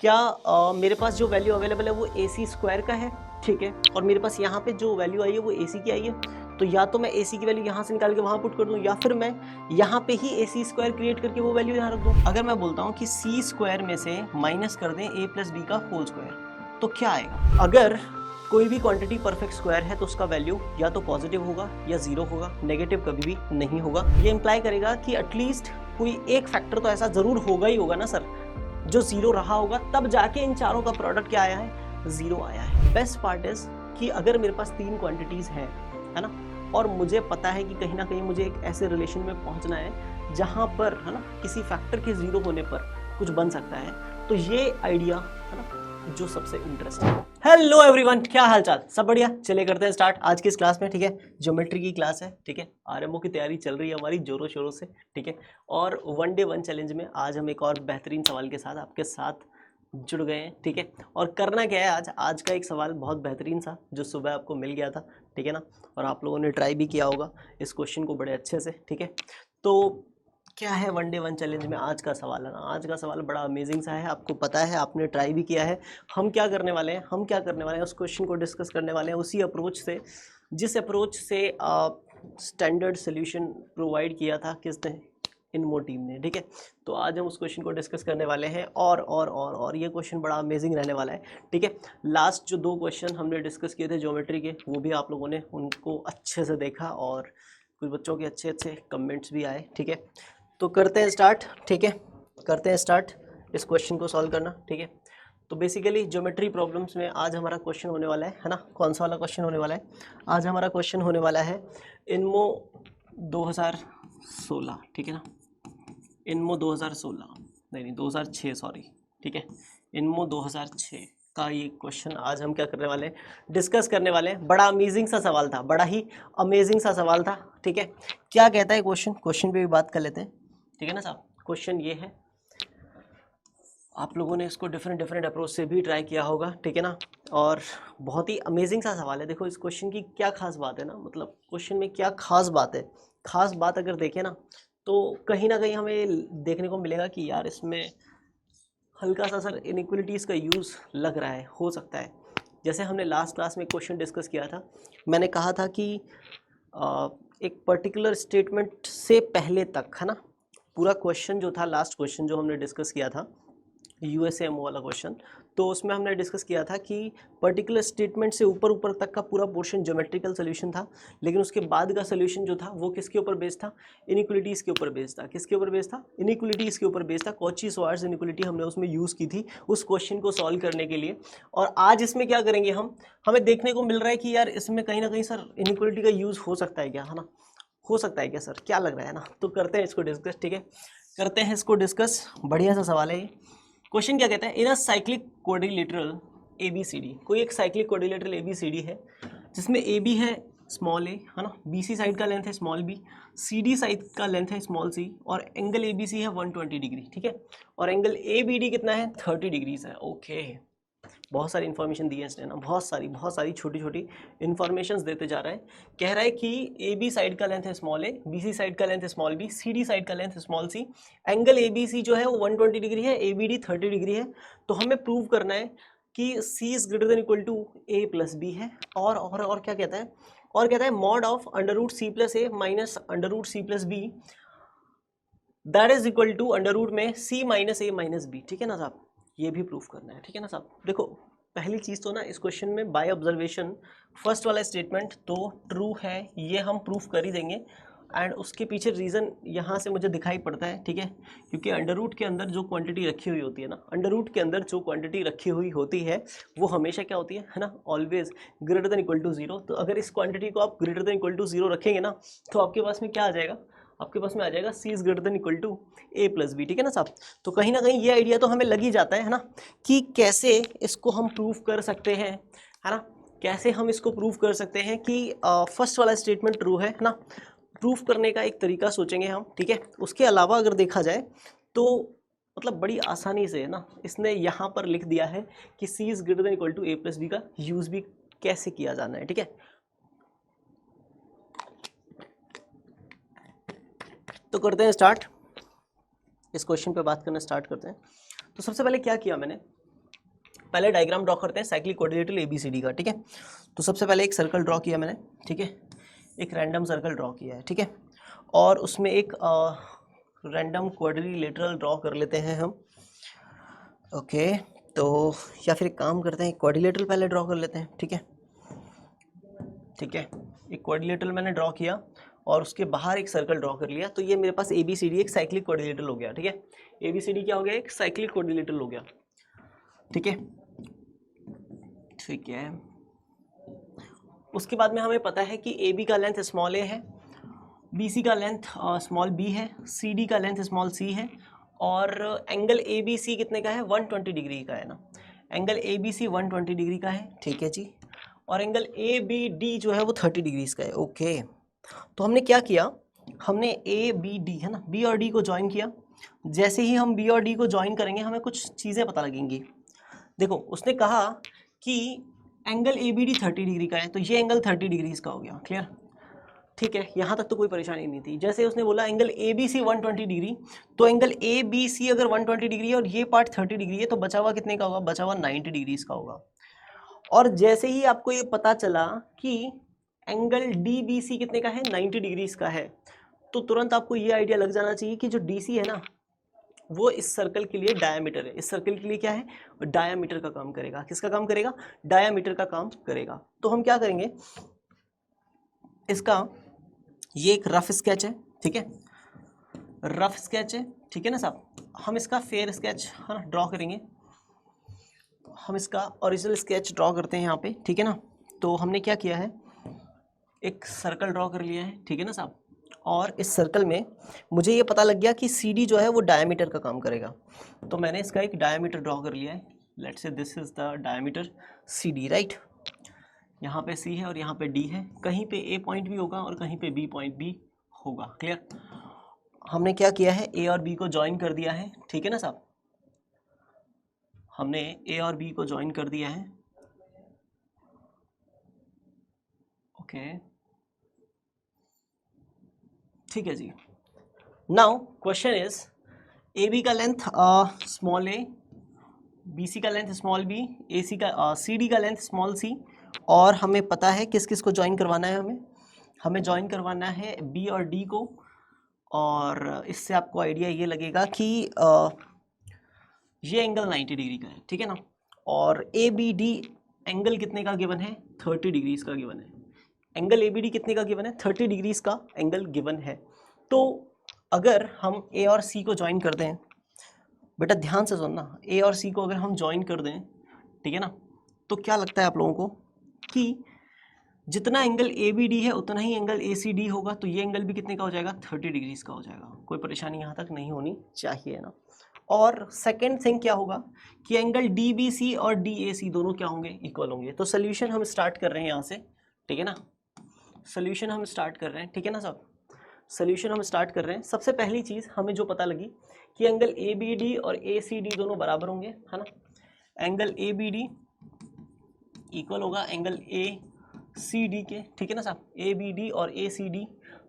क्या मेरे पास जो वैल्यू अवेलेबल है वो ए सी स्क्वायर का है, ठीक है, और मेरे पास यहाँ पे जो वैल्यू आई है वो ए सी की आई है। तो या तो मैं ए सी की वैल्यू यहाँ से निकाल के वहाँ पुट कर दूँ, या फिर मैं यहाँ पे ही ए सी स्क्वायर क्रिएट करके वो वैल्यू यहाँ रख दूँ। अगर मैं बोलता हूँ कि सी स्क्वायर में से माइनस कर दें ए प्लस बी का होल स्क्वायर, तो क्या आएगा? अगर कोई भी क्वांटिटी परफेक्ट स्क्वायर है तो उसका वैल्यू या तो पॉजिटिव होगा या जीरो होगा, नेगेटिव कभी भी नहीं होगा। ये इंप्लाई करेगा कि एटलीस्ट कोई एक फैक्टर तो ऐसा जरूर होगा ही होगा ना सर, जो जीरो रहा होगा, तब जाके इन चारों का प्रोडक्ट क्या आया है? जीरो आया है। बेस्ट पार्ट इज कि अगर मेरे पास तीन क्वांटिटीज हैं, है ना, और मुझे पता है कि कहीं ना कहीं मुझे एक ऐसे रिलेशन में पहुंचना है जहां पर, है ना, किसी फैक्टर के जीरो होने पर कुछ बन सकता है, तो ये आइडिया है ना जो सबसे इंटरेस्टिंग है। हेलो एवरीवन, क्या हालचाल? सब बढ़िया? चले करते हैं स्टार्ट आज की इस क्लास में, ठीक है। ज्योमेट्री की क्लास है, ठीक है। आरएमओ की तैयारी चल रही है हमारी जोरों शोरों से, ठीक है। और वन डे वन चैलेंज में आज हम एक और बेहतरीन सवाल के साथ आपके साथ जुड़ गए हैं, ठीक है। और करना क्या है, आज का एक सवाल बहुत बेहतरीन सा जो सुबह आपको मिल गया था, ठीक है ना, और आप लोगों ने ट्राई भी किया होगा इस क्वेश्चन को बड़े अच्छे से, ठीक है। तो क्या है वन डे वन चैलेंज में आज का सवाल, है ना, आज का सवाल बड़ा अमेजिंग सा है, आपको पता है, आपने ट्राई भी किया है। हम क्या करने वाले हैं, उस क्वेश्चन को डिस्कस करने वाले हैं उसी अप्रोच से जिस अप्रोच से स्टैंडर्ड सोल्यूशन प्रोवाइड किया था किसने? इनमो टीम ने, ठीक है। तो आज हम उस क्वेश्चन को डिस्कस करने वाले हैं और ये क्वेश्चन बड़ा अमेजिंग रहने वाला है, ठीक है। लास्ट जो दो क्वेश्चन हमने डिस्कस किए थे ज्योमेट्री के, वो भी आप लोगों ने उनको अच्छे से देखा और कुछ बच्चों के अच्छे अच्छे कमेंट्स भी आए, ठीक है। तो करते हैं स्टार्ट, ठीक है, करते हैं स्टार्ट इस क्वेश्चन को सॉल्व करना, ठीक है। तो बेसिकली ज्योमेट्री प्रॉब्लम्स में आज हमारा क्वेश्चन होने वाला है ना, कौन सा वाला क्वेश्चन होने वाला है? आज हमारा क्वेश्चन होने वाला है इनमो 2016, ठीक है ना, इनमो 2016 नहीं 2006, सॉरी, ठीक है। इनमो 2006 का ये क्वेश्चन आज हम क्या करने वाले हैं, डिस्कस करने वाले हैं। बड़ा अमेजिंग सा सवाल था, बड़ा ही अमेजिंग सा सवाल था, ठीक है। क्या कहता है क्वेश्चन पे भी बात कर लेते हैं, ठीक है ना साहब। क्वेश्चन ये है, आप लोगों ने इसको डिफरेंट अप्रोच से भी ट्राई किया होगा, ठीक है ना, और बहुत ही अमेजिंग सा सवाल है। देखो इस क्वेश्चन की क्या खास बात है ना, मतलब क्वेश्चन में क्या खास बात है, खास बात अगर देखें ना तो कहीं ना कहीं हमें देखने को मिलेगा कि यार इसमें हल्का सा सर इनइक्वलिटीज़ का यूज़ लग रहा है, हो सकता है। जैसे हमने लास्ट क्लास में क्वेश्चन डिस्कस किया था, मैंने कहा था कि एक पर्टिकुलर स्टेटमेंट से पहले तक, है ना, पूरा क्वेश्चन जो था, लास्ट क्वेश्चन जो हमने डिस्कस किया था यूएसएमओ वाला क्वेश्चन, तो उसमें हमने डिस्कस किया था कि पर्टिकुलर स्टेटमेंट से ऊपर तक का पूरा पोर्शन ज्योमेट्रिकल सोल्यूशन था, लेकिन उसके बाद का सोल्यूशन जो था वो किसके ऊपर बेस्ड था? इनइक्वलिटीज़ के ऊपर बेस्ड था। किसके ऊपर बेस्ड था? इनइक्वलिटीज़ के ऊपर बेस्ड था। कॉची-श्वार्ट्ज इनइक्वलिटी हमने उसमें यूज़ की थी उस क्वेश्चन को सॉल्व करने के लिए। और आज इसमें क्या करेंगे हम, हमें देखने को मिल रहा है कि यार इसमें कहीं ना कहीं सर इनइक्वलिटी का यूज़ हो सकता है क्या, है ना, हो सकता है क्या सर, क्या लग रहा है ना। तो करते हैं इसको डिस्कस, ठीक है, करते हैं इसको डिस्कस। बढ़िया सा सवाल है ये। क्वेश्चन क्या कहता है, इन अ साइक्लिक क्वाड्रिलेटरल ABCD, कोई एक साइक्लिक क्वाड्रिलेटरल ABCD है जिसमें AB है स्मॉल a, है ना, BC साइड का लेंथ है स्मॉल b, CD साइड का लेंथ है स्मॉल c, और एंगल ABC है 120 डिग्री, ठीक है, और एंगल ABD कितना है? 30 डिग्रीज है। ओके, बहुत सारी इन्फॉर्मेशन दी है इसने ना, बहुत सारी छोटी छोटी इन्फॉर्मेशन देते जा रहा है। कह रहा है कि ए बी साइड का लेंथ है small A, B C side का लेंथ है small B, C D side का लेंथ है small C, angle A B C जो है वो 120 डिग्री है, ए बी डी 30 डिग्री है। तो हमें प्रूव करना है कि c is greater than equal to a plus B है। और क्या कहता है, और कहता है mod of under root c plus A minus under root c plus B that is equal to under root में सी माइनस ए माइनस बी, ठीक है ना साहब, ये भी प्रूफ करना है, ठीक है ना साहब। देखो पहली चीज़ तो ना इस क्वेश्चन में बाय ऑब्जर्वेशन फर्स्ट वाला स्टेटमेंट तो ट्रू है, ये हम प्रूफ कर ही देंगे। एंड उसके पीछे रीज़न यहाँ से मुझे दिखाई पड़ता है, ठीक है, क्योंकि अंडर रूट के अंदर जो क्वांटिटी रखी हुई होती है ना, अंडर रूट के अंदर जो क्वांटिटी रखी हुई होती है वो हमेशा क्या होती है ना, always greater than equal to zero. तो अगर इस क्वांटिटी को आप greater than equal to zero रखेंगे ना, तो आपके पास में क्या आ जाएगा, आपके पास में आ जाएगा c is greater than equal to a plus B, ठीक है ना साहब। तो कहीं ना कहीं ये आइडिया तो हमें लग ही जाता है ना, कि कैसे इसको हम प्रूफ कर सकते हैं, है ना, कैसे हम इसको प्रूफ कर सकते हैं कि फर्स्ट वाला स्टेटमेंट ट्रू है ना। प्रूफ करने का एक तरीका सोचेंगे हम, ठीक है। उसके अलावा अगर देखा जाए तो मतलब बड़ी आसानी से ना इसने यहाँ पर लिख दिया है कि c is greater than equal to a plus B का यूज भी कैसे किया जाना है, ठीक है। तो करते हैं स्टार्ट, इस क्वेश्चन पे बात करना स्टार्ट करते हैं। तो सबसे पहले क्या किया मैंने, पहले डायग्राम ड्रॉ करते हैं साइक्लिक क्वाड्रिलेटरल ABCD का, ठीक है। तो सबसे पहले एक सर्कल ड्रॉ किया मैंने, ठीक है, एक रैंडम सर्कल ड्रॉ किया है, ठीक है, और उसमें एक रैंडम क्वाड्रिलेटरल ड्रॉ कर लेते हैं हम। ओके, तो या फिर एक काम करते हैं, क्वाड्रिलेटरल पहले ड्रॉ कर लेते हैं, ठीक है, ठीक है। एक क्वाड्रिलेटरल मैंने ड्रॉ किया और उसके बाहर एक सर्कल ड्रॉ कर लिया, तो ये मेरे पास ABCD एक साइक्लिक क्वाड्रिलेटरल हो गया, ठीक है। ABCD क्या हो गया, एक साइक्लिक क्वाड्रिलेटरल हो गया, ठीक है, ठीक है। उसके बाद में हमें पता है कि AB का लेंथ स्मॉल a है, BC का लेंथ स्मॉल b है, CD का लेंथ स्मॉल c है, और एंगल ABC कितने का है, 120 डिग्री का है ना, एंगल ABC 120 डिग्री का है, ठीक है जी, और एंगल ABD जो है वो 30 डिग्री का है। ओके, तो हमने क्या किया, हमने ABD है ना, B और D को ज्वाइन किया। जैसे ही हम B और D को ज्वाइन करेंगे हमें कुछ चीज़ें पता लगेंगी। देखो, उसने कहा कि एंगल ABD 30 डिग्री का है, तो ये एंगल 30 डिग्री का हो गया, क्लियर, ठीक है, यहाँ तक तो कोई परेशानी नहीं थी। जैसे उसने बोला एंगल ABC 120 डिग्री, तो एंगल ABC अगर 120 डिग्री है और ये पार्ट 30 डिग्री है, तो बचा हुआ कितने का होगा, बचा हुआ 90 डिग्री का होगा। और जैसे ही आपको ये पता चला कि एंगल DBC कितने का है, 90 डिग्री का है, तो तुरंत आपको ये आइडिया लग जाना चाहिए कि जो DC है ना, वो इस सर्कल के लिए डायामीटर है। इस सर्कल के लिए क्या है, डायामीटर का काम करेगा। किसका काम करेगा, डायामीटर का काम करेगा। तो हम क्या करेंगे, इसका ये एक रफ स्केच है, ठीक है, रफ स्केच है, ठीक है ना साहब। हम इसका फेयर स्केच है ना ड्रॉ करेंगे, हम इसका ओरिजिनल स्केच ड्रॉ करते हैं यहाँ पे, ठीक है ना। तो हमने क्या किया है, एक सर्कल ड्रॉ कर लिया है, ठीक है ना साहब, और इस सर्कल में मुझे ये पता लग गया कि CD जो है वो डायमीटर का काम करेगा, तो मैंने इसका एक डायमीटर ड्रॉ कर लिया है। Let's say this is the diameter CD, right. यहाँ पे C है और यहाँ पे D है, कहीं पे A पॉइंट भी होगा और कहीं पे B पॉइंट भी होगा, क्लियर। हमने क्या किया है, A और B को ज्वाइन कर दिया है, ठीक है ना साहब, हमने A और B को ज्वाइन कर दिया है। ओके, ठीक है जी। नाउ क्वेश्चन इज, AB का लेंथ स्मॉल a, BC का लेंथ स्मॉल b, AC का CD का लेंथ स्मॉल c, और हमें पता है किस किस को ज्वाइन करवाना है, हमें ज्वाइन करवाना है B और D को। और इससे आपको आइडिया ये लगेगा कि ये एंगल 90 डिग्री का है, ठीक है ना, और ABD एंगल कितने का गिवन है, 30 डिग्रीज का गिवन है। एंगल ABD कितने का गिवन है, 30 डिग्रीज का एंगल गिवन है। तो अगर हम A और C को ज्वाइन कर दें, बेटा ध्यान से सुनना, A और C को अगर हम ज्वाइन कर दें, ठीक है ना, तो क्या लगता है आप लोगों को कि जितना एंगल ABD है उतना ही एंगल ACD होगा, तो ये एंगल भी कितने का हो जाएगा, 30 डिग्रीज का हो जाएगा। कोई परेशानी यहाँ तक नहीं होनी चाहिए ना। और सेकेंड थिंग क्या होगा कि एंगल DBC और DAC दोनों क्या होंगे, इक्वल होंगे। तो सोल्यूशन हम स्टार्ट कर रहे हैं यहाँ से, ठीक है ना, सोल्यूशन हम स्टार्ट कर रहे हैं, ठीक है ना साहब, सोल्यूशन हम स्टार्ट कर रहे हैं। सबसे पहली चीज़ हमें जो पता लगी कि एंगल ABD और ACD दोनों बराबर होंगे, है ना, एंगल ABD इक्वल होगा एंगल ACD के, ठीक है ना साहब, ABD और ACD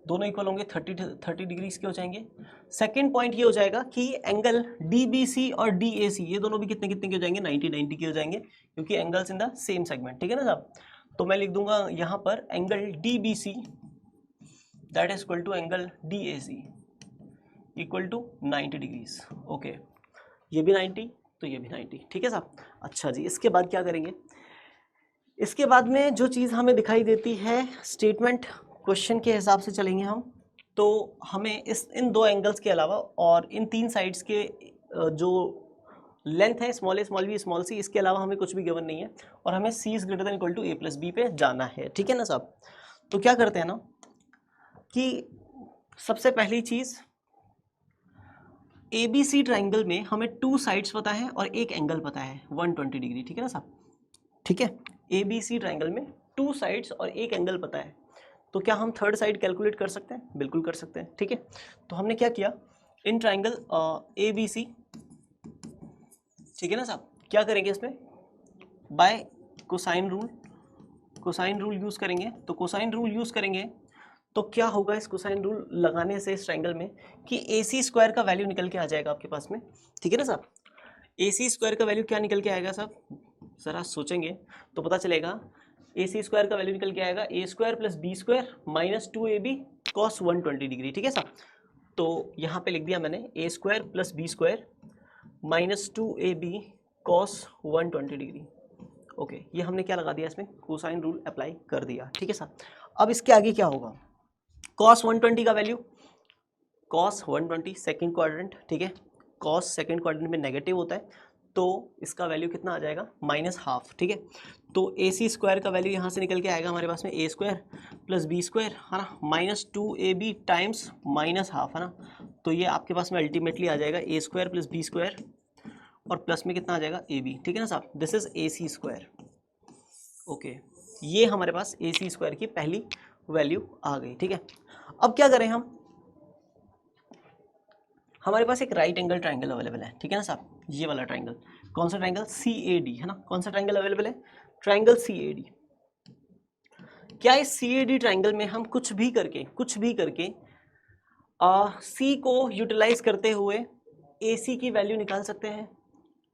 दोनों इक्वल होंगे, 30 डिग्रीज के हो जाएंगे। सेकंड पॉइंट ये हो जाएगा कि एंगल DBC और DAC ये दोनों भी कितने कितने के हो जाएंगे, 90 के हो जाएंगे, क्योंकि angles in the same segment, ठीक है ना साहब। तो मैं लिख दूंगा यहाँ पर angle DBC that is equal to angle DAC equal to 90 degrees. Okay, ये भी 90 तो ये भी 90, ठीक है साहब। अच्छा जी, इसके बाद क्या करेंगे, इसके बाद में जो चीज़ हमें दिखाई देती है स्टेटमेंट क्वेश्चन के हिसाब से चलेंगे हम। तो हमें इन दो एंगल्स के अलावा और इन तीन साइड्स के जो लेंथ है स्मॉल ए स्मॉल बी स्मॉल सी, इसके अलावा हमें कुछ भी गिवन नहीं है, और हमें C is greater than equal to A plus B पे जाना है, ठीक है ना साहब। तो क्या करते हैं ना कि सबसे पहली चीज़ ABC ट्राइंगल में हमें 2 साइड्स पता है और एक एंगल पता है 120 डिग्री, ठीक है ना साहब, ठीक है। ABC ट्राइंगल में 2 साइड्स और एक एंगल पता है, तो क्या हम थर्ड साइड कैलकुलेट कर सकते हैं, बिल्कुल कर सकते हैं, ठीक है। तो हमने क्या किया, इन ट्राइंगल ABC, ठीक है ना साहब, क्या करेंगे इसमें, बाय कोसाइन रूल यूज़ करेंगे। तो कोसाइन रूल यूज़ करेंगे तो क्या होगा, इस कोसाइन रूल लगाने से इस ट्राइंगल में कि AC स्क्वायर का वैल्यू निकल के आ जाएगा आपके पास में, ठीक है ना साहब। AC स्क्वायर का वैल्यू क्या निकल के आएगा साहब, ज़रा सोचेंगे तो पता चलेगा ए सी स्क्वायर का वैल्यू निकल के आएगा a square plus B square minus 2ab cos 120 degree, ठीक है साहब। तो यहाँ पे लिख दिया मैंने a square plus B square minus 2ab cos 120 degree. Okay, ये हमने क्या लगा दिया इसमें, कोसाइन रूल अप्लाई कर दिया, ठीक है साहब। अब इसके आगे क्या होगा, कॉस 120 का वैल्यू, कॉस 120 सेकेंड क्वाड्रेंट, ठीक है, कॉस सेकेंड क्वाड्रेंट में नेगेटिव होता है, तो इसका वैल्यू कितना आ जाएगा, माइनस हाफ, ठीक है। तो ए सी स्क्वायर का वैल्यू यहाँ से निकल के आएगा हमारे पास में ए स्क्वायर प्लस बी स्क्वायर, है ना, minus 2ab times minus half, है ना। तो ये आपके पास में अल्टीमेटली आ जाएगा ए स्क्वायर प्लस बी स्क्वायर और प्लस में कितना आ जाएगा ए बी, ठीक है ना साहब। This is A C square. Okay, ये हमारे पास ए सी स्क्वायर की पहली वैल्यू आ गई, ठीक है। अब क्या करें हम, हमारे पास एक राइट एंगल ट्राइंगल अवेलेबल है, ठीक है ना साहब, ये वाला ट्राइंगल, कौन सा ट्राइंगल, सी ए डी, है ना। कौन सा ट्राइंगल अवेलेबल है, ट्राइंगल सी ए डी। क्या इस सी ए डी ट्राइंगल में हम कुछ भी करके सी को यूटिलाइज करते हुए ए सी की वैल्यू निकाल सकते हैं,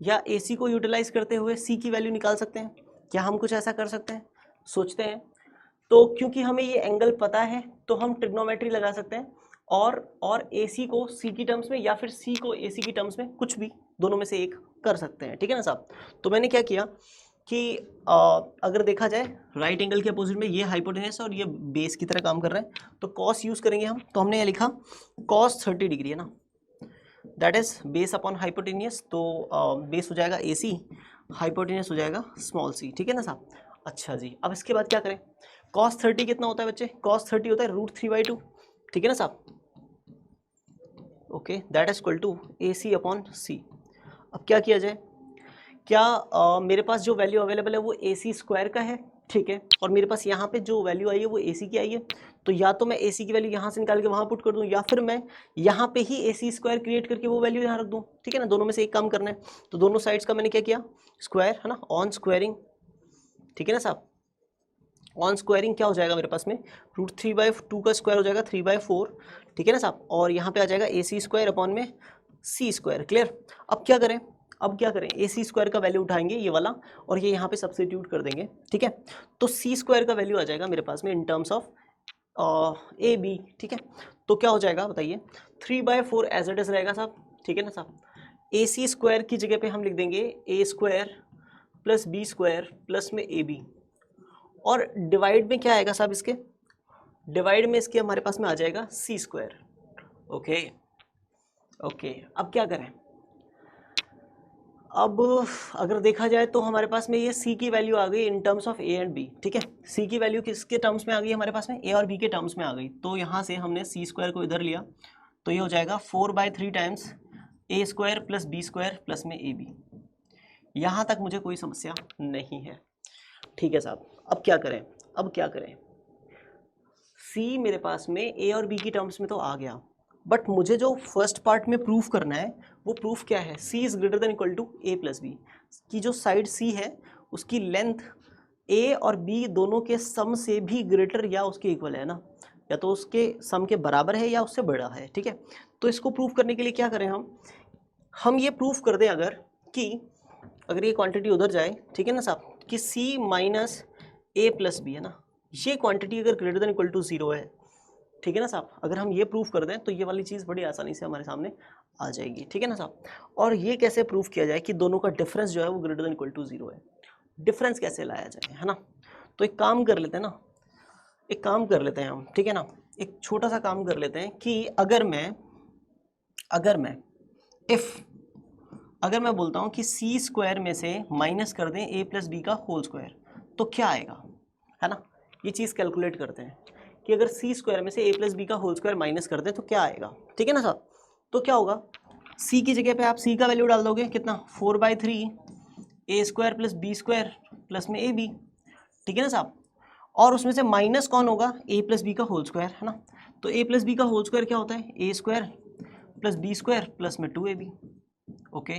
या ए सी को यूटिलाइज करते हुए सी की वैल्यू निकाल सकते हैं? क्या हम कुछ ऐसा कर सकते हैं, सोचते हैं? तो क्योंकि हमें ये एंगल पता है तो हम ट्रिग्नोमेट्री लगा सकते हैं और ए सी को सी की टर्म्स में या फिर सी को ए सी की टर्म्स में, कुछ भी दोनों में से एक कर सकते हैं, ठीक है ना साहब। तो मैंने क्या किया कि अगर देखा जाए राइट एंगल के अपोजिट में ये हाइपोटेनस और ये बेस की तरह काम कर रहा है, तो कॉस यूज़ करेंगे हम। तो हमने ये लिखा कॉस 30 डिग्री, है ना, that is base upon hypotenuse. तो बेस हो जाएगा ए सी, हाइपोटेनियस हो जाएगा स्मॉल सी, ठीक है ना साहब। अच्छा जी, अब इसके बाद क्या करें, कॉस 30 कितना होता है बच्चे, कॉस 30 होता है √3/2, ठीक है ना साहब। Okay, that is equal to a c upon c. अब क्या किया जाए, क्या मेरे पास जो वैल्यू अवेलेबल है वो ए सी स्क्वायर का है, ठीक है, और मेरे पास यहाँ पे जो वैल्यू आई है वो ए सी की आई है। तो या तो मैं ए सी की वैल्यू यहाँ से निकाल के वहाँ पुट कर दूँ, या फिर मैं यहाँ पे ही ए सी स्क्वायर क्रिएट करके वो वैल्यू यहाँ रख दूँ, ठीक है ना। दोनों में से एक काम करना है, तो दोनों साइड्स का मैंने क्या किया, स्क्वायर, है ना, ऑन स्क्वायरिंग, ठीक है ना साहब। ऑन स्क्वायरिंग क्या हो जाएगा मेरे पास में, √3/2 का स्क्वायर हो जाएगा 3/4, ठीक है ना साहब। और यहाँ पे आ जाएगा ए सी स्क्वायर अपॉन में सी स्क्वायर। क्लियर। अब क्या करें, ए सी स्क्वायर का वैल्यू उठाएंगे ये वाला और ये यहाँ पे सब्स्टिट्यूट कर देंगे, ठीक है। तो सी स्क्वायर का वैल्यू आ जाएगा मेरे पास में in terms of A B, ठीक है। तो क्या हो जाएगा बताइए, 3/4 एज इट इज रहेगा साहब, ठीक है ना साहब। ए सी स्क्वायर की जगह पे हम लिख देंगे a square plus B square plus में ए बी, और डिवाइड में क्या आएगा साहब, इसके डिवाइड में इसके हमारे पास में आ जाएगा सी स्क्वायर। ओके ओके, अब क्या करें, अब अगर देखा जाए तो हमारे पास में ये सी की वैल्यू आ गई in terms of A and B, ठीक है। सी की वैल्यू किसके टर्म्स में आ गई हमारे पास में, ए और बी के टर्म्स में आ गई। तो यहाँ से हमने सी स्क्वायर को इधर लिया, तो ये हो जाएगा 4/3 टाइम्स ए square plus B square plus में ए बी। यहाँ तक मुझे कोई समस्या नहीं है, ठीक है साहब। अब क्या करें, सी मेरे पास में ए और बी की टर्म्स में तो आ गया, बट मुझे जो फर्स्ट पार्ट में प्रूफ करना है वो प्रूफ क्या है, c is greater than equal to a plus b की जो साइड सी है उसकी लेंथ ए और बी दोनों के सम से भी ग्रेटर या उसके इक्वल है ना, या तो उसके सम के बराबर है या उससे बड़ा है, ठीक है। तो इसको प्रूफ करने के लिए क्या करें हम ये प्रूफ कर दें अगर ये क्वांटिटी उधर जाए, ठीक है ना साहब, कि सी माइनस ए प्लस बी, है ना, ये क्वांटिटी अगर ग्रेटर देन इक्वल टू 0 है, ठीक है ना साहब। अगर हम ये प्रूफ कर दें तो ये वाली चीज़ बड़ी आसानी से हमारे सामने आ जाएगी, ठीक है ना साहब। और ये कैसे प्रूफ किया जाए कि दोनों का डिफरेंस जो है वो ग्रेटर देन इक्वल टू 0 है, डिफरेंस कैसे लाया जाए, है ना। तो एक काम कर लेते हैं हम, ठीक है ना, एक छोटा सा काम कर लेते हैं कि अगर मैं बोलता हूँ कि सी स्क्वायर में से माइनस कर दें ए प्लस बी का होल स्क्वायर, तो क्या आएगा, है ना। ये चीज़ कैलकुलेट करते हैं कि अगर सी स्क्वायर में से ए प्लस बी का होल स्क्वायर माइनस कर दें तो क्या आएगा, ठीक है ना साहब। तो क्या होगा, सी की जगह पे आप सी का वैल्यू डाल दोगे, कितना, 4/3 a square plus B square plus में ए बी, ठीक है ना साहब। और उसमें से माइनस कौन होगा, ए प्लस बी का होल स्क्वायर, है ना। तो ए प्लस बी का होल स्क्वायर क्या होता है, a square plus B square plus में 2ab। ओके,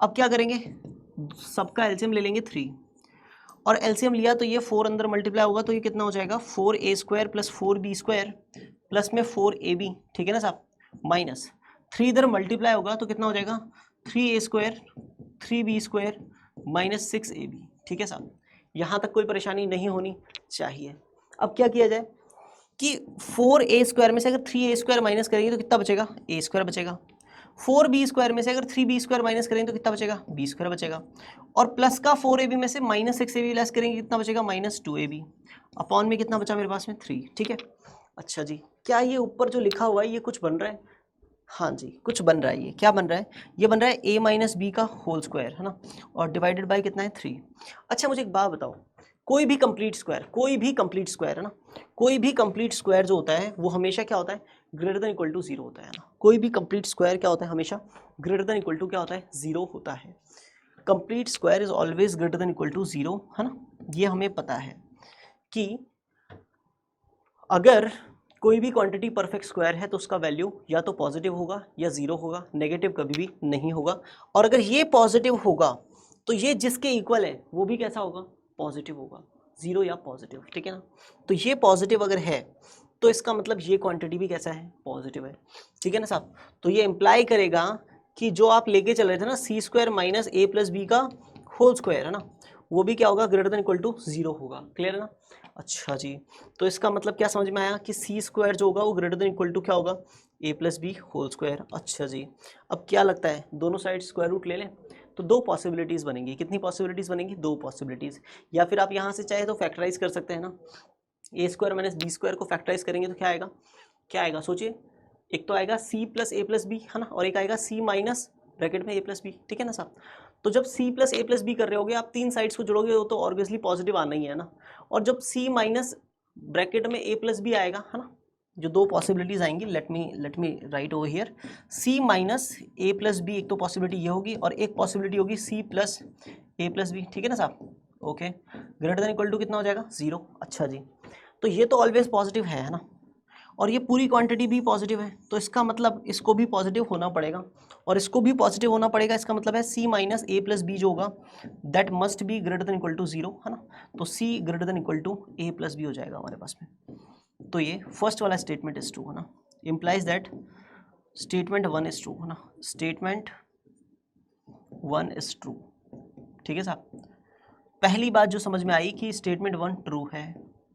अब क्या करेंगे, सबका एलसीएम ले लेंगे 3, और एलसीएम लिया तो ये 4 अंदर मल्टीप्लाई होगा, तो ये कितना हो जाएगा, 4a square plus 4b square plus में 4ab, ठीक है ना साहब, माइनस 3 इधर मल्टीप्लाई होगा तो कितना हो जाएगा, 3a square 3b square minus 6ab, ठीक है साहब, यहाँ तक कोई परेशानी नहीं होनी चाहिए। अब क्या किया जाए कि 4a² में से अगर 3a² माइनस करेंगे तो कितना बचेगा, a² बचेगा। 4b² में से अगर 3b² माइनस करेंगे तो कितना बचेगा, b² बचेगा। और प्लस का 4ab में से -6ab लेस करेंगे कितना बचेगा, -2ab। अपॉन में कितना बचा मेरे पास में 3। ठीक है, अच्छा जी, क्या ये ऊपर जो लिखा हुआ है ये कुछ बन रहा है, हाँ जी कुछ बन रहा है। ये क्या बन रहा है, ये बन रहा है a - b का होल स्क्वायर है ना, और डिवाइडेड बाय कितना है 3। अच्छा मुझे एक बात बताओ, कोई भी कंप्लीट स्क्वायर, कोई भी कंप्लीट स्क्वायर है ना, कोई भी कंप्लीट स्क्वायर जो होता है वो हमेशा क्या होता है, ग्रेटर देन इक्वल टू 0 होता है ना। कोई भी कंप्लीट स्क्वायर क्या होता है, हमेशा ग्रेटर देन इक्वल टू क्या होता है, 0 होता है। Complete square is always greater than equal to 0 है ना, ये हमें पता है कि अगर कोई भी क्वांटिटी परफेक्ट स्क्वायर है तो उसका वैल्यू या तो पॉजिटिव होगा या 0 होगा, नेगेटिव कभी भी नहीं होगा। और अगर ये पॉजिटिव होगा तो ये जिसके इक्वल है वो भी कैसा होगा, पॉजिटिव होगा, 0 या पॉजिटिव, ठीक है ना। तो ये पॉजिटिव अगर है तो इसका मतलब ये क्वांटिटी भी कैसा है, पॉजिटिव है, ठीक है ना साहब। तो ये इम्प्लाई करेगा कि जो आप लेके चल रहे थे ना c² minus a plus B का होल स्क्वायर है ना, वो भी क्या होगा, ग्रेटर देन इक्वल टू 0 होगा। क्लियर है ना। अच्छा जी, तो इसका मतलब क्या समझ में आया कि c² जो होगा वो ग्रेटर देन इक्वल टू क्या होगा, a plus B whole square. अच्छा जी, अब क्या लगता है दोनों साइड स्क्वायर रूट ले लें तो दो पॉसिबिलिटीज़ बनेंगी। कितनी पॉसिबिलिटीज़ बनेंगी, दो पॉसिबिलिटीज़। या फिर आप यहाँ से चाहे तो फैक्टराइज कर सकते हैं ना, a² माइनस b² को फैक्टराइज करेंगे तो क्या आएगा, क्या आएगा सोचिए। एक तो आएगा c plus a plus B है ना, और एक आएगा c माइनस ब्रैकेट में a प्लस बी, ठीक है ना साहब। तो जब c plus a plus B कर रहे होगे आप तीन साइड्स को जोड़ोगे तो ऑब्वियसली पॉजिटिव आना ही है ना। और जब c माइनस ब्रैकेट में a प्लस बी आएगा है ना, जो दो पॉसिबिलिटीज आएंगी, let me write over here, c minus a plus B, एक तो पॉसिबिलिटी ये होगी और एक पॉसिबिलिटी होगी c plus a plus B, ठीक है ना साहब। Okay, greater than equal to कितना हो जाएगा, 0। अच्छा जी, तो ये तो ऑलवेज पॉजिटिव है ना, और ये पूरी क्वांटिटी भी पॉजिटिव है, तो इसका मतलब इसको भी पॉजिटिव होना पड़ेगा और इसको भी पॉजिटिव होना पड़ेगा। इसका मतलब है c minus a plus B जो होगा that must be greater than equal to 0 है ना, तो c greater than equal to a plus B हो जाएगा हमारे पास में। तो ये फर्स्ट वाला स्टेटमेंट इज ट्रू है ना, implies that statement 1 is true है ना, स्टेटमेंट 1 इज ट्रू, ठीक है साहब। पहली बात जो समझ में आई कि स्टेटमेंट 1 ट्रू है,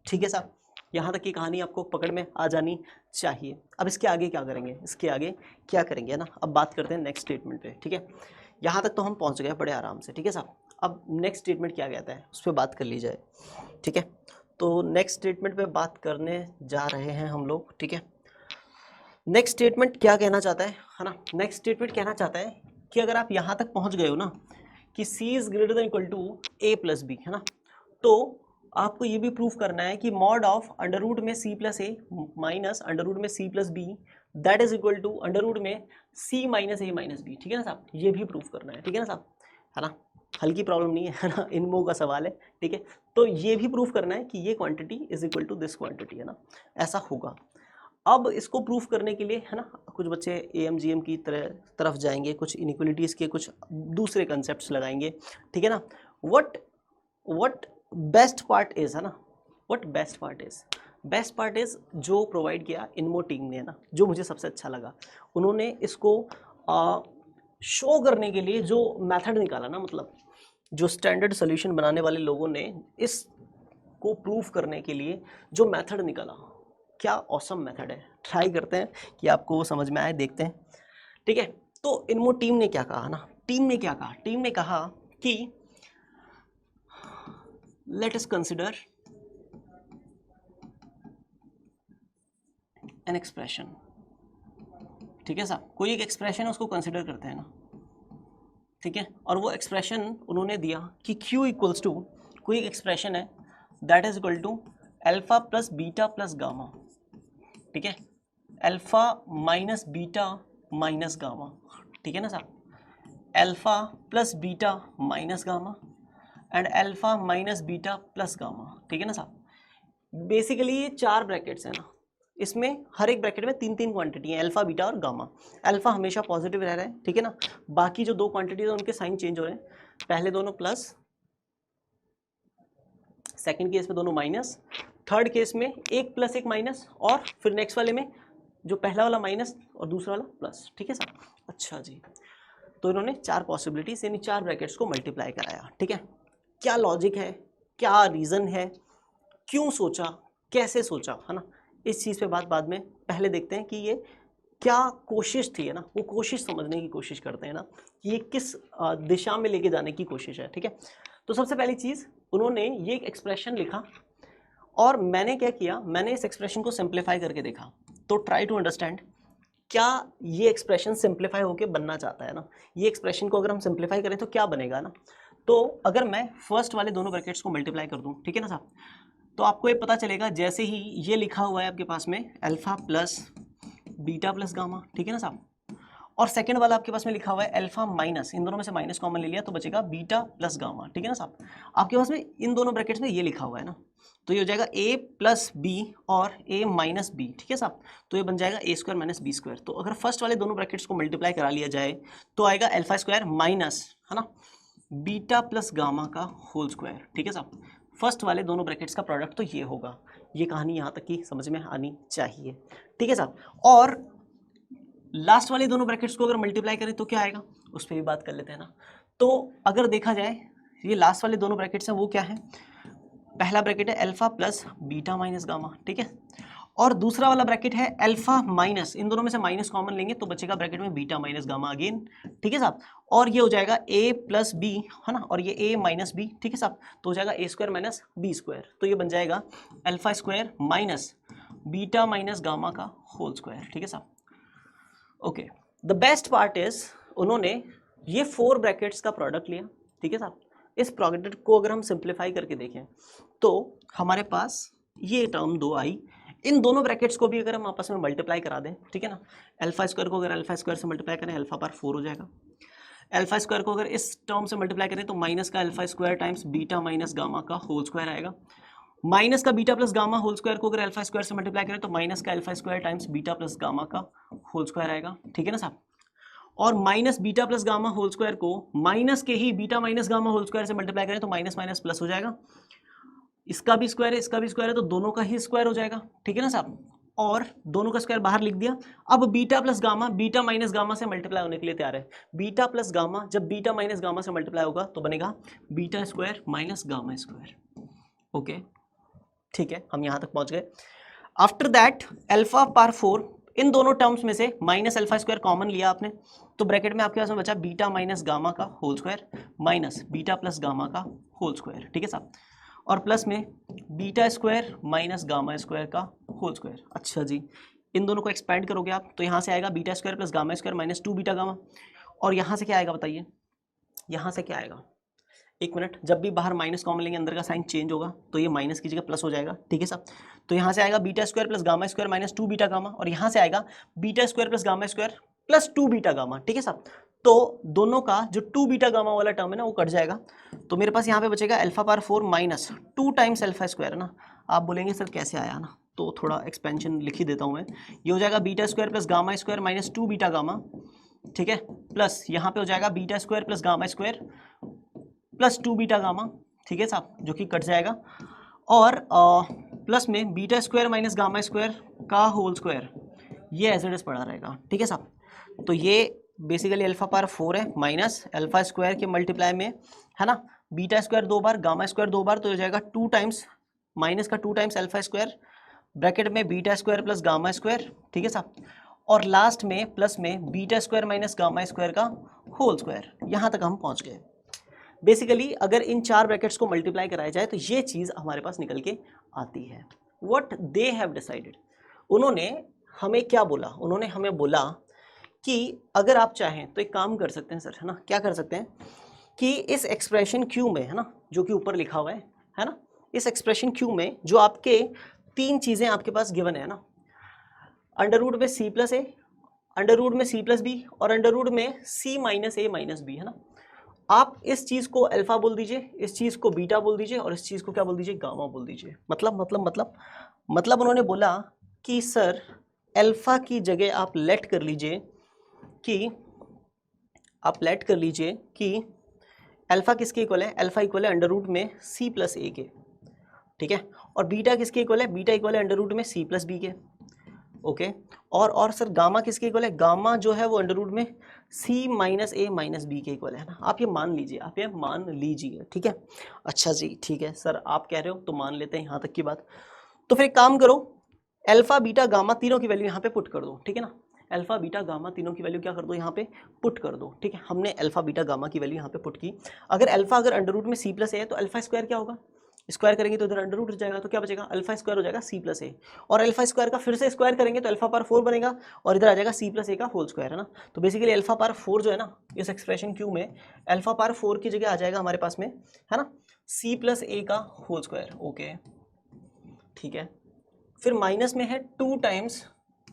ठीक है साहब। यहाँ तक की कहानी आपको पकड़ में आ जानी चाहिए। अब इसके आगे क्या करेंगे, इसके आगे क्या करेंगे ना, अब बात करते हैं नेक्स्ट स्टेटमेंट पे, ठीक है। यहाँ तक तो हम पहुँच गए बड़े आराम से, ठीक है साहब। अब नेक्स्ट स्टेटमेंट क्या कहता है उस पर बात कर ली जाए, ठीक है। तो नेक्स्ट स्टेटमेंट पे बात करने जा रहे हैं हम लोग, ठीक है। नेक्स्ट स्टेटमेंट क्या कहना चाहता है ना, नेक्स्ट स्टेटमेंट कहना चाहता है कि अगर आप यहाँ तक पहुँच गए हो ना कि c is greater than equal to a plus B है ना, तो आपको ये भी प्रूफ करना है कि मॉड ऑफ अंडर रूट में c प्लस ए माइनस अंडर रूट में c plus B that is equal to under root में c माइनस ए माइनस बी, ठीक है ना साहब। ये भी प्रूफ करना है, ठीक है ना साहब, है ना, हल्की प्रॉब्लम नहीं है ना, इनमो का सवाल है, ठीक है। तो ये भी प्रूफ करना है कि ये quantity is equal to this quantity है ना, ऐसा होगा। अब इसको प्रूफ करने के लिए है ना कुछ बच्चे AMGM की तरफ जाएंगे, कुछ इनइक्वलिटीज़ के कुछ दूसरे कंसेप्ट्स लगाएंगे, ठीक है ना। व्हाट बेस्ट पार्ट इज़ है ना, व्हाट बेस्ट पार्ट इज़ जो प्रोवाइड किया इनमो टीम ने ना, जो मुझे सबसे अच्छा लगा, उन्होंने इसको शो करने के लिए जो मेथड निकाला ना, मतलब जो स्टैंडर्ड सोल्यूशन बनाने वाले लोगों ने इसको प्रूफ करने के लिए जो मेथड निकाला, क्या ऑसम मेथड है। ट्राई करते हैं कि आपको वो समझ में आए, देखते हैं, ठीक है। तो इनमो टीम ने क्या कहा ना, टीम ने क्या कहा, टीम ने कहा कि let us consider an expression, ठीक है साहब, कोई एक एक्सप्रेशन है उसको कंसिडर करते हैं ना, ठीक है। और वो एक्सप्रेशन उन्होंने दिया कि Q इक्वल्स टू, कोई एक एक्सप्रेशन है that is equal to alpha plus beta plus gamma, ठीक है, alpha minus beta minus gamma, ठीक है ना साहब, alpha plus beta minus gamma and alpha minus beta plus gamma, ठीक है ना साहब। बेसिकली ये चार ब्रैकेट्स हैं ना, इसमें हर एक ब्रैकेट में तीन तीन क्वांटिटी हैं, अल्फा बीटा और गामा। अल्फा हमेशा पॉजिटिव रह रहा है, ठीक है ना, बाकी जो दो क्वांटिटीज हैं उनके साइन चेंज हो रहे हैं, पहले दोनों प्लस, सेकंड केस में दोनों माइनस, थर्ड केस में एक प्लस एक माइनस, और फिर नेक्स्ट वाले में जो पहला वाला माइनस और दूसरा वाला प्लस, ठीक है सर। अच्छा जी, तो इन्होंने चार पॉसिबिलिटीज यानी चार ब्रैकेट्स को मल्टीप्लाई कराया, ठीक है। क्या लॉजिक है, क्या रीज़न है, क्यों सोचा, कैसे सोचा, है ना, इस चीज़ पे बात बाद में। पहले देखते हैं कि ये क्या कोशिश थी, है ना, वो कोशिश समझने की कोशिश करते हैं ना, कि ये किस दिशा में लेके जाने की कोशिश है। ठीक है, तो सबसे पहली चीज़ उन्होंने ये एक एक्सप्रेशन लिखा और मैंने क्या किया, मैंने इस एक्सप्रेशन को सिंप्लीफाई करके देखा। तो ट्राई टू अंडरस्टैंड क्या ये एक्सप्रेशन सिंप्लीफाई होके बनना चाहता है ना, ये एक्सप्रेशन को अगर हम सिंप्लीफाई करें तो क्या बनेगा ना। तो अगर मैं फर्स्ट वाले दोनों ब्रैकेट्स को मल्टीप्लाई कर दूं, ठीक है ना साहब, तो आपको ये पता चलेगा जैसे ही ये लिखा हुआ है आपके पास में alpha plus beta plus gamma, ठीक है ना साहब, और सेकंड वाला आपके पास में लिखा हुआ है अल्फा माइनस, इन दोनों में से माइनस कॉमन ले लिया तो बचेगा बीटा प्लस गामा, ठीक है ना साहब। आपके पास में इन दोनों ब्रैकेट्स में ये लिखा हुआ है ना, तो ये हो जाएगा a प्लस बी और a माइनस बी, ठीक है साहब, तो ये बन जाएगा a square minus B square. तो अगर फर्स्ट वाले दोनों ब्रैकेट्स को मल्टीप्लाई करा लिया जाए तो आएगा अल्फा स्क्वायर माइनस, है ना, बीटा प्लस गामा का होल स्क्वायर, ठीक है साहब। फर्स्ट वाले दोनों ब्रैकेट्स का प्रोडक्ट तो ये होगा। ये कहानी यहाँ तक की समझ में आनी चाहिए, ठीक है साहब। और लास्ट वाले दोनों ब्रैकेट्स को अगर मल्टीप्लाई करें तो क्या आएगा, उस पर भी बात कर लेते हैं ना। तो अगर देखा जाए ये लास्ट वाले दोनों ब्रैकेट्स हैं वो क्या है, पहला ब्रैकेट है alpha plus beta minus gamma, ठीक है, और दूसरा वाला ब्रैकेट है अल्फा माइनस, इन दोनों में से माइनस कॉमन लेंगे तो बचेगा ब्रैकेट में बीटा माइनस गामा अगेन, ठीक है साहब, और ये हो जाएगा a प्लस बी, है ना, और ये a माइनस बी, ठीक है साहब, तो हो जाएगा a square minus B square. तो ये बन जाएगा alpha square minus beta minus gamma का होल स्क्वायर, ठीक है साहब। Okay, the best part is उन्होंने ये 4 ब्रैकेट्स का प्रोडक्ट लिया, ठीक है साहब। इस प्रोडक्ट को अगर हम सिंप्लीफाई करके देखें तो हमारे पास ये टर्म 2 आई, इन दोनों ब्रैकेट्स को भी अगर हम आपस में मल्टीप्लाई करा दें, ठीक है ना, अल्फा स्क्वायर को अगर अल्फा स्क्वायर से मल्टीप्लाई करें अल्फा पर 4 हो जाएगा, अल्फा स्क्वायर को अगर इस टर्म से मल्टीप्लाई करें तो माइनस का alpha square times beta minus gamma का होल स्क्वायर आएगा, माइनस का beta plus gamma whole square को अगर अल्फा स्क्वायर से मल्टीप्लाई करें तो माइनस का alpha square times beta plus gamma का होल स्क्वायर आएगा, ठीक है ना साहब। और minus beta plus gamma whole square को माइनस के ही beta minus gamma whole square से मल्टीप्लाई करें तो माइनस माइनस प्लस हो जाएगा, इसका भी स्क्वायर है इसका भी स्क्वायर है तो दोनों का ही स्क्वायर हो जाएगा, ठीक है ना साहब, और दोनों का स्क्वायर बाहर लिख दिया। अब beta plus gamma beta minus gamma से मल्टीप्लाई होने के लिए तैयार है, बीटा प्लस गामा जब बीटा माइनस गामा से मल्टीप्लाई होगा तो बनेगा beta square minus gamma square, okay, ठीक है, हम यहाँ तक पहुँच गए। आफ्टर दैट अल्फा पावर 4, इन दोनों टर्म्स में से माइनस अल्फा स्क्वायर कॉमन लिया आपने तो ब्रैकेट में आपके पास में बचा बीटा माइनस गामा का whole square minus beta plus gamma का होल स्क्वायर, ठीक है साहब, और प्लस में beta square minus gamma square का होल स्क्वायर। अच्छा जी, इन दोनों को एक्सपेंड करोगे आप तो यहाँ से आएगा beta square plus gamma square minus 2 beta gamma, और यहाँ से क्या आएगा बताइए, यहाँ से क्या आएगा, एक मिनट, जब भी बाहर माइनस कॉमन लेंगे अंदर का साइन चेंज होगा तो ये माइनस की जगह प्लस हो जाएगा, ठीक है साहब। तो यहाँ से आएगा beta square plus gamma square minus 2 beta gamma, और यहाँ से आएगा beta square plus gamma square plus 2 beta gamma, ठीक है साहब। तो दोनों का जो 2 बीटा गामा वाला टर्म है ना वो कट जाएगा, तो मेरे पास यहाँ पे बचेगा alpha power 4 minus 2 times alpha square, है ना। आप बोलेंगे सर कैसे आया ना, तो थोड़ा एक्सपेंशन लिख ही देता हूँ मैं। ये हो जाएगा beta square plus gamma square minus 2 beta gamma, ठीक है, प्लस यहाँ पे हो जाएगा beta square plus gamma square plus 2 beta gamma, ठीक है साहब, जो कि कट जाएगा, और प्लस में beta square minus gamma square का होल स्क्वायर, ये एज इट इज पड़ा रहेगा, ठीक है साहब। तो ये बेसिकली अल्फा पावर 4 है माइनस अल्फा स्क्वायर के मल्टीप्लाई में, है ना, बीटा स्क्वायर 2 बार गामा स्क्वायर 2 बार, तो हो जाएगा 2 टाइम्स माइनस का 2 टाइम्स अल्फा स्क्वायर ब्रैकेट में beta square plus gamma square, ठीक है साहब, और लास्ट में प्लस में beta square minus gamma square का होल स्क्वायर। यहाँ तक हम पहुँच गए। बेसिकली अगर इन 4 ब्रैकेट्स को मल्टीप्लाई कराया जाए तो ये चीज़ हमारे पास निकल के आती है। व्हाट दे हैव डिसाइडेड, उन्होंने हमें क्या बोला, उन्होंने हमें बोला कि अगर आप चाहें तो एक काम कर सकते हैं सर, है ना, क्या कर सकते हैं कि इस एक्सप्रेशन क्यू में, है ना, जो कि ऊपर लिखा हुआ है ना, इस एक्सप्रेशन क्यू में जो आपके 3 चीज़ें आपके पास गिवन है ना, अंडर रूट में सी प्लस ए, अंडर रूट में सी प्लस बी और अंडर रूट में सी माइनस ए माइनस बी, है ना, आप इस चीज़ को अल्फा बोल दीजिए, इस चीज़ को बीटा बोल दीजिए और इस चीज़ को क्या बोल दीजिए, गामा बोल दीजिए। मतलब उन्होंने बोला कि सर अल्फा की जगह आप लेट कर लीजिए कि अल्फा किसके इक्वल है, अल्फा इक्वल है अंडर रूट में सी प्लस ए के, ठीक है, और बीटा किसके इक्वल है, बीटा इक्वल है अंडर रूट में सी प्लस बी के, ओके, और सर गामा किसके इक्वल है, गामा जो है वो अंडर रूट में सी माइनस ए माइनस बी के इक्वल है ना, आप ये मान लीजिए, आप ये मान लीजिए, ठीक है। अच्छा जी ठीक है सर, आप कह रहे हो तो मान लेते हैं यहाँ तक की बात। तो फिर एक काम करो, अल्फा बीटा गामा तीनों की वैल्यू यहाँ पे पुट कर दो, ठीक है ना। अल्फा बीटा गामा तीनों की वैल्यू क्या कर दो, यहाँ पे पुट कर दो, ठीक है। हमने अल्फा बीटा गामा की वैल्यू यहाँ पे पुट की। अगर अल्फा अगर अंडर रूट में सी प्लस ए है तो अल्फा स्क्वायर क्या होगा, स्क्वायर करेंगे तो इधर अंडर रूट हो जाएगा, तो क्या बचेगा, अल्फा स्क्वायर हो जाएगा सी प्लस ए। और अल्फा स्क्वायर का फिर से स्क्वायर करेंगे तो अल्फा पावर 4 बनेगा, और इधर आ जाएगा सी प्लस ए का होल स्क्वायर, है ना। तो बेसिकली अल्फा पावर 4 जो है ना, इस एक्सप्रेशन क्यू में अल्फा पावर 4 की जगह आ जाएगा हमारे पास में, है ना, सी प्लस ए का होल स्क्वायर। ओके ठीक है। फिर माइनस में है 2 टाइम्स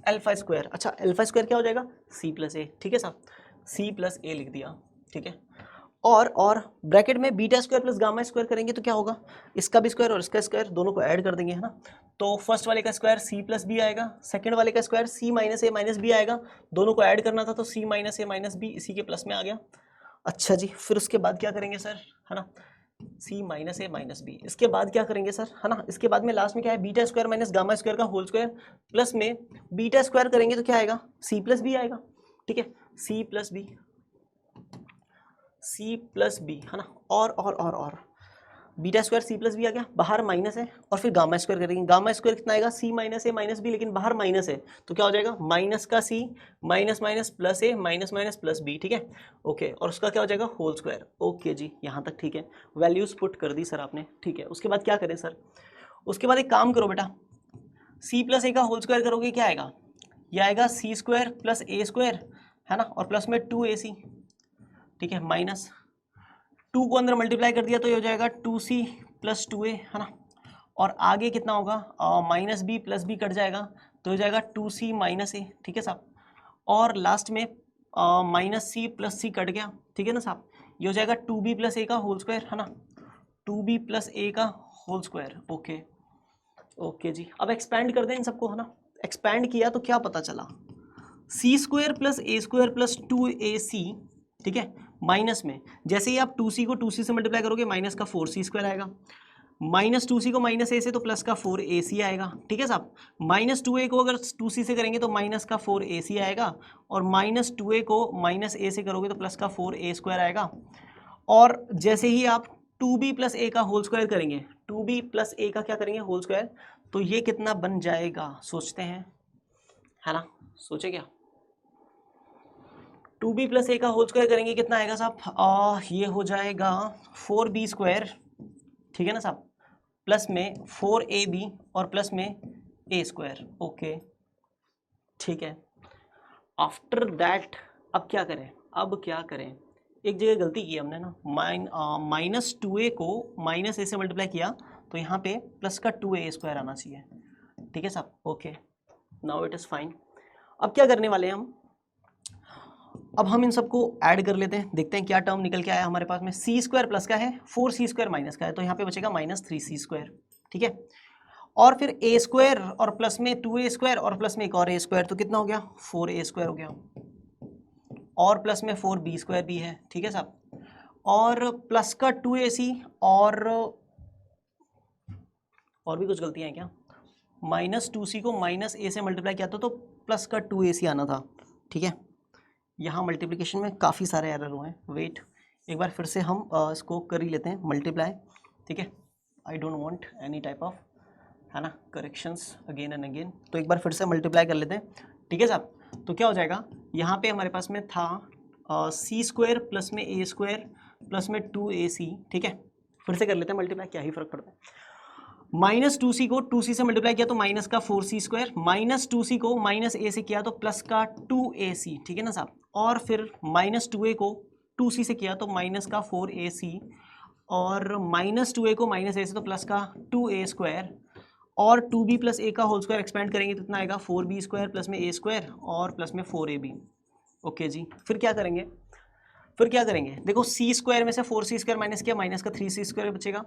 अल्फा स्क्वायर। अच्छा अल्फा स्क्वायर क्या हो जाएगा, सी प्लस ए, ठीक है साहब, सी प्लस ए लिख दिया, ठीक है। और ब्रैकेट में beta square plus gamma square करेंगे तो क्या होगा, इसका भी स्क्वायर और इसका स्क्वायर दोनों को ऐड कर देंगे, है ना। तो फर्स्ट वाले का स्क्वायर सी प्लस बी आएगा, सेकंड वाले का स्क्वायर सी माइनस ए माइनस बी आएगा, दोनों को ऐड करना था तो सी माइनस ए माइनस बी इसी के प्लस में आ गया। अच्छा जी, फिर उसके बाद क्या करेंगे सर, है ना, सी माइनस ए माइनस बी, इसके बाद क्या करेंगे सर, है ना, इसके बाद में लास्ट में क्या है, beta square minus gamma square का होल स्क्वायर प्लस में बीटा स्क्वायर करेंगे तो क्या आएगा, सी प्लस बी आएगा, ठीक है, c plus b, c plus B, है ना। और beta square c plus b आ गया, बाहर माइनस है, और फिर गामा स्क्वायर करेंगे, गामा स्क्वायर कितना आएगा, सी माइनस ए माइनस बी, लेकिन बाहर माइनस है तो क्या हो जाएगा, माइनस का सी माइनस माइनस प्लस ए माइनस माइनस प्लस बी, ठीक है। ओके, और उसका क्या हो जाएगा, होल स्क्वायर। ओके जी, यहाँ तक ठीक है, वैल्यूज पुट कर दी सर आपने, ठीक है। उसके बाद क्या करें सर, उसके बाद एक काम करो बेटा, सी प्लस ए का होल स्क्वायर करोगे क्या आएगा, यह आएगा सी स्क्वायर प्लस ए स्क्वायर, है ना, और प्लस में 2ac, ठीक है, माइनस 2 को अंदर मल्टीप्लाई कर दिया तो ये हो जाएगा 2c प्लस 2a, है ना। और आगे कितना होगा, minus B plus B cut जाएगा तो हो जाएगा 2c माइनस ए, ठीक है साहब। और लास्ट में माइनस सी प्लस सी कट गया, ठीक है ना साहब, ये हो जाएगा 2b प्लस ए का होल स्क्वायर, है ना, 2b प्लस ए का होल स्क्वायर। ओके ओके जी, अब एक्सपैंड कर दें इन सबको, है ना। एक्सपैंड किया तो क्या पता चला, सी स्क्वायर प्लस ए स्क्वायर प्लस 2ac, ठीक है, माइनस में जैसे ही आप 2c को 2c से मल्टीप्लाई करोगे माइनस का 4c स्क्वायर आएगा, माइनस 2c को माइनस ए से तो प्लस का 4ac आएगा, ठीक है साहब। माइनस 2a को अगर 2c से करेंगे तो माइनस का 4ac आएगा, और माइनस 2a को माइनस ए से करोगे तो प्लस का 4a स्क्वायर आएगा। और जैसे ही आप 2b प्लस ए का होल स्क्वायर करेंगे, 2b प्लस ए का क्या करेंगे, होल स्क्वायर, तो ये कितना बन जाएगा सोचते हैं, है ना, सोचे क्या, 2b प्लस ए का होल स्क्वायर करेंगे कितना आएगा साहब, ये हो जाएगा 4b स्क्वायर, ठीक है ना साहब, प्लस में 4ab और प्लस में a स्क्वायर। ओके ठीक है। आफ्टर दैट अब क्या करें, अब क्या करें, एक जगह गलती की हमने ना, माइनस 2a को माइनस ए से मल्टीप्लाई किया तो यहाँ पे प्लस का 2a स्क्वायर आना चाहिए, ठीक है साहब। Okay now it is fine. अब क्या करने वाले हैं अब हम इन सबको ऐड कर लेते हैं, देखते हैं क्या टर्म निकल के आया हमारे पास में। सी स्क्वायर प्लस का है, 4c स्क्वायर माइनस का है, तो यहाँ पे बचेगा माइनस 3c स्क्वायर, ठीक है। और फिर a स्क्वायर और प्लस में 2a स्क्वायर और प्लस में एक और a स्क्वायर, तो कितना हो गया, 4a स्क्वायर हो गया, और प्लस में 4b स्क्वायर भी है, ठीक है साहब। और प्लस का 2ac और भी कुछ गलतियाँ हैं क्या, माइनस 2c को माइनस a से मल्टीप्लाई किया था तो प्लस का 2ac आना था, ठीक है। यहाँ मल्टीप्लिकेशन में काफ़ी सारे एरर हुए हैं, वेट एक बार फिर से हम इसको कर ही लेते हैं मल्टीप्लाई, ठीक है। I don't want any type of, है ना, करेक्शंस अगेन एंड अगेन। तो एक बार फिर से मल्टीप्लाई कर लेते हैं, ठीक है साहब। तो क्या हो जाएगा, यहाँ पे हमारे पास में था सी स्क्वायर प्लस में ए स्क्वायर प्लस में 2ac, ठीक है। फिर से कर लेते हैं मल्टीप्लाई, क्या ही फर्क पड़ता है। माइनस 2c को 2c से मल्टीप्लाई किया तो माइनस का 4c स्क्वायर, माइनस 2c को माइनस a से किया तो प्लस का 2ac, ठीक है ना साहब। और फिर माइनस 2a को 2c से किया तो माइनस का 4ac, और माइनस 2a को माइनस a से तो प्लस का 2a स्क्वायर, और 2b प्लस a का होल स्क्वायर एक्सपेंड करेंगे तो इतना आएगा 4b स्क्वायर प्लस में a स्क्वायर और प्लस में 4ab। ओके जी, फिर क्या करेंगे, फिर क्या करेंगे, देखो c स्क्वायर में से 4c स्क्वायर माइनस किया, माइनस का 3c स्क्वायर बचेगा,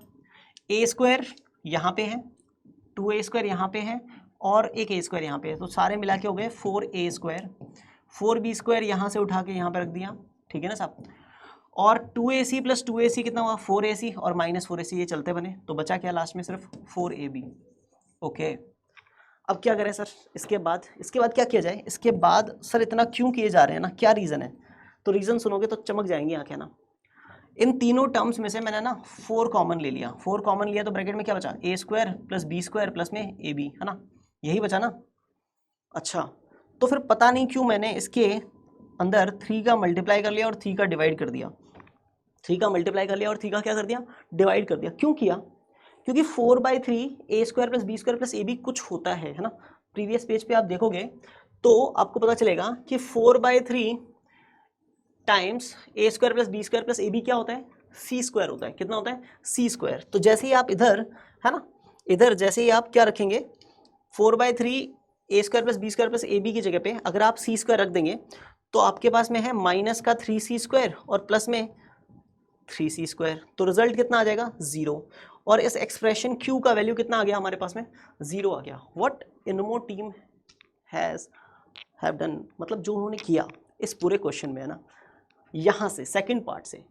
a स्क्वायर यहाँ पे है, 2a स्क्वायर यहाँ पे है, और एक a स्क्वायर यहाँ पे है, तो सारे मिला के हो गए 4a स्क्वायर, 4b स्क्वायर यहाँ से उठा के यहाँ पे रख दिया, ठीक है ना साहब। और 2ac प्लस 2ac कितना हुआ, 4ac, और माइनस 4ac ये चलते बने, तो बचा क्या लास्ट में, सिर्फ 4ab। ओके अब क्या करें सर, इसके बाद क्या किया जाए, इसके बाद सर इतना क्यों किए जा रहे हैं ना, क्या रीज़न है, तो रीज़न सुनोगे तो चमक जाएंगी आंखें ना। इन तीनों टर्म्स में से मैंने ना 4 कॉमन ले लिया, 4 कॉमन लिया तो ब्रैकेट में क्या बचा, a square plus B square plus में ए बी, है ना, यही बचा ना। अच्छा, तो फिर पता नहीं क्यों मैंने इसके अंदर 3 का मल्टीप्लाई कर लिया और 3 का डिवाइड कर दिया, 3 का मल्टीप्लाई कर लिया और 3 का क्या कर दिया, डिवाइड कर दिया। क्यों किया, क्योंकि 4/3 a square plus B square plus A b कुछ होता है ना। प्रीवियस पेज पे आप देखोगे तो आपको पता चलेगा कि 4/3 टाइम्स ए square plus B square plus ए बी क्या होता है, सी स्क्वायर होता है। कितना होता है, सी स्क्वायर। तो जैसे ही आप इधर, है ना, इधर जैसे ही आप क्या रखेंगे, 4/3 a square plus B square plus A b की जगह पे अगर आप सी स्क्वायर रख देंगे तो आपके पास में है माइनस का 3c स्क्वायर और प्लस में 3c स्क्वायर। तो रिजल्ट कितना आ जाएगा, 0। और इस एक्सप्रेशन q का वैल्यू कितना आ गया हमारे पास में, 0 आ गया। व्हाट इनमो टीम हैव डन, मतलब जो उन्होंने किया इस पूरे क्वेश्चन में है ना, यहाँ से सेकंड पार्ट से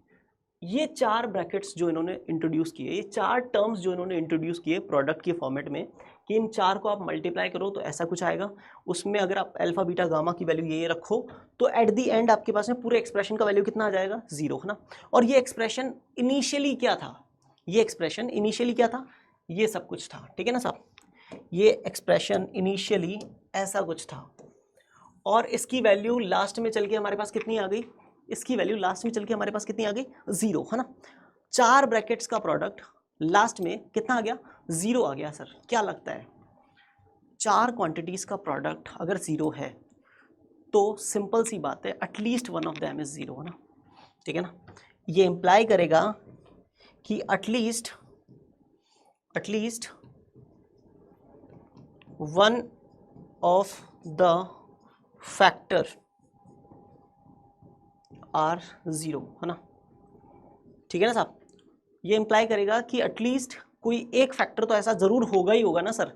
ये 4 ब्रैकेट्स जो इन्होंने इंट्रोड्यूस किए, ये 4 टर्म्स जो इन्होंने इंट्रोड्यूस किए प्रोडक्ट के फॉर्मेट में, कि इन 4 को आप मल्टीप्लाई करो तो ऐसा कुछ आएगा। उसमें अगर आप अल्फा बीटा गामा की वैल्यू ये रखो तो एट दी एंड आपके पास में पूरे एक्सप्रेशन का वैल्यू कितना आ जाएगा, 0, है ना। और ये एक्सप्रेशन इनिशियली क्या था, ये एक्सप्रेशन इनिशियली क्या था, ये सब कुछ था, ठीक है ना साहब। ये एक्सप्रेशन इनिशियली ऐसा कुछ था और इसकी वैल्यू लास्ट में चल के हमारे पास कितनी आ गई, इसकी वैल्यू लास्ट में चल के हमारे पास कितनी आ गई, 0, है ना। 4 ब्रैकेट्स का प्रोडक्ट लास्ट में कितना आ गया, 0 आ गया। सर क्या लगता है, 4 क्वांटिटीज का प्रोडक्ट अगर 0 है तो सिंपल सी बात है at least one of them is 0, है ना, ठीक है ना। ये इंप्लाई करेगा कि at least one of the factor are 0, है ना, ठीक है ना साहब। ये इंप्लाई करेगा कि एटलीस्ट कोई एक फैक्टर तो ऐसा जरूर होगा ही होगा ना सर,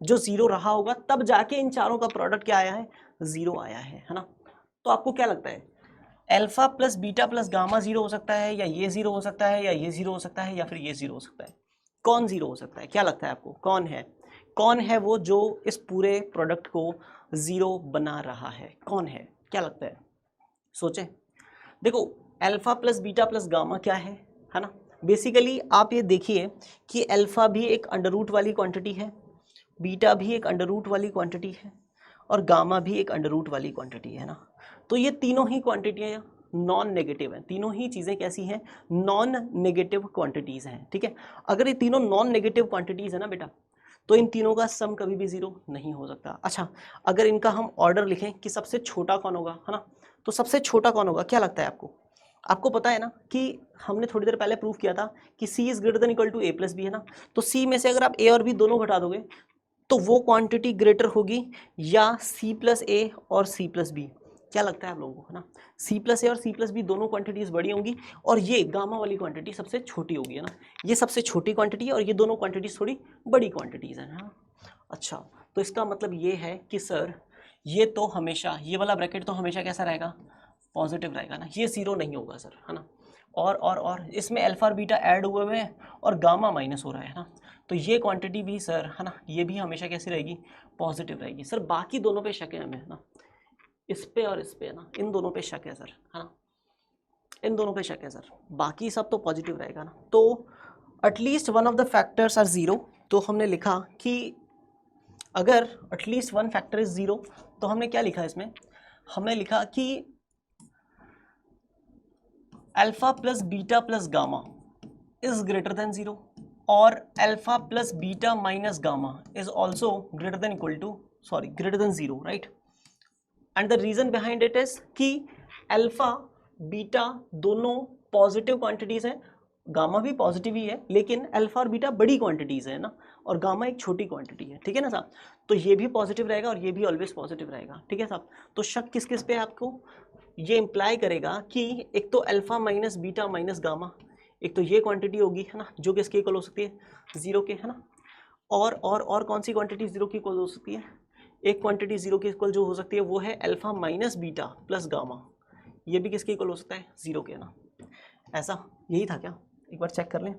जो 0 रहा होगा, तब जाके इन चारों का प्रोडक्ट क्या आया है, 0 आया है ना। तो आपको क्या लगता है, alpha plus beta plus gamma 0 हो सकता है, या ये 0 हो सकता है, या ये 0 हो सकता है, या फिर ये 0 हो सकता है, कौन 0 हो सकता है, क्या लगता है आपको, कौन है वो जो इस पूरे प्रोडक्ट को 0 बना रहा है, कौन है, क्या लगता है, सोचें। देखो alpha plus beta plus gamma क्या है ना। बेसिकली आप ये देखिए कि अल्फा भी एक अंडर रूट वाली क्वांटिटी है, बीटा भी एक अंडर रूट वाली क्वांटिटी है और गामा भी एक अंडर रूट वाली क्वांटिटी है ना। तो ये तीनों ही क्वांटिटियाँ नॉन नेगेटिव हैं, तीनों ही चीज़ें कैसी हैं, नॉन नेगेटिव क्वांटिटीज़ हैं, ठीक है। अगर ये तीनों नॉन नेगेटिव क्वांटिटीज़ है ना बेटा, तो इन तीनों का सम कभी भी 0 नहीं हो सकता। अच्छा, अगर इनका हम ऑर्डर लिखें कि सबसे छोटा कौन होगा, है ना, तो सबसे छोटा कौन होगा, क्या लगता है आपको, आपको पता है ना कि हमने थोड़ी देर पहले प्रूफ किया था कि c is greater than equal to a plus B, है ना। तो c में से अगर आप a और b दोनों घटा दोगे तो वो क्वांटिटी ग्रेटर होगी या c प्लस a और c प्लस b, क्या लगता है आप लोगों को, है ना। c प्लस a और c प्लस बी दोनों क्वांटिटीज बड़ी होंगी और ये गामा वाली क्वांटिटी सबसे छोटी होगी, है ना। ये सबसे छोटी क्वांटिटी है और ये दोनों क्वांटिटीज थोड़ी बड़ी क्वांटिटीज हैं, हाँ। अच्छा, तो इसका मतलब ये है कि सर ये तो हमेशा, ये वाला ब्रैकेट तो हमेशा कैसा रहेगा, पॉजिटिव रहेगा ना, ये 0 नहीं होगा सर, है ना। और इसमें अल्फा और बीटा ऐड हुए हुए हैं और गामा माइनस हो रहा है ना, तो ये क्वांटिटी भी सर, है ना, ये भी हमेशा कैसी रहेगी, पॉजिटिव रहेगी। सर बाकी दोनों पे शक है हमें, है ना, इस पे और इस पे, है ना, इन दोनों पे शक है सर, है ना, इन दोनों पे शक है सर, बाकी सब तो पॉजिटिव रहेगा ना। तो at least one of the factors are 0, तो हमने लिखा कि अगर एटलीस्ट वन फैक्टर इज 0 तो हमने क्या लिखा इसमें, हमने लिखा कि alpha plus beta plus gamma is greater than 0 और alpha plus beta minus gamma is also greater than equal to, sorry, greater than 0, right. And the reason behind it is कि अल्फा बीटा दोनों positive quantities हैं, gamma भी positive ही है, लेकिन alpha और beta बड़ी क्वांटिटीज है ना, और गामा एक छोटी क्वांटिटी है, ठीक है ना साहब। तो ये भी पॉजिटिव रहेगा और ये भी ऑलवेज पॉजिटिव रहेगा, ठीक है साहब। तो शक किस किस पे है आपको, ये इंप्लाई करेगा कि एक तो alpha minus beta minus gamma, एक तो ये क्वांटिटी होगी, है ना, जो किसके इक्वल हो सकती है, 0 के, है ना। और कौन सी क्वांटिटी 0 की इक्वल हो सकती है, एक क्वांटिटी 0 के इक्वल जो हो सकती है वो है alpha minus beta plus gamma, ये भी किसके इक्वल हो सकता है, 0 के, ना। ऐसा यही था क्या, एक बार चेक कर लें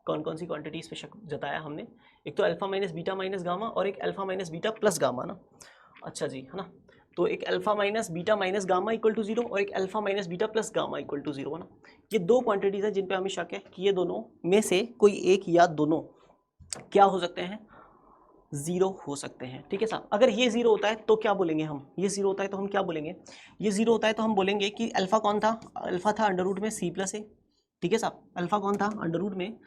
कौन कौन सी क्वांटिटीज़ पे शक जताया हमने, एक तो alpha minus beta minus gamma और एक alpha minus beta plus gamma ना। अच्छा जी, है ना। तो एक alpha minus beta minus gamma equal to 0 और एक alpha minus beta plus gamma equal to 0 है ना। ये दो क्वांटिटीज हैं जिन पे हमें शक है कि ये दोनों में से कोई एक या दोनों क्या हो सकते हैं, 0 हो सकते हैं। ठीक है साहब, अगर ये 0 होता है तो क्या बोलेंगे हम, ये 0 होता है तो हम क्या बोलेंगे, ये 0 होता है तो हम बोलेंगे कि अल्फा कौन था, अल्फा था अंडर रूट में c प्लस ए। ठीक है साहब, अल्फा कौन था अंडर रूट में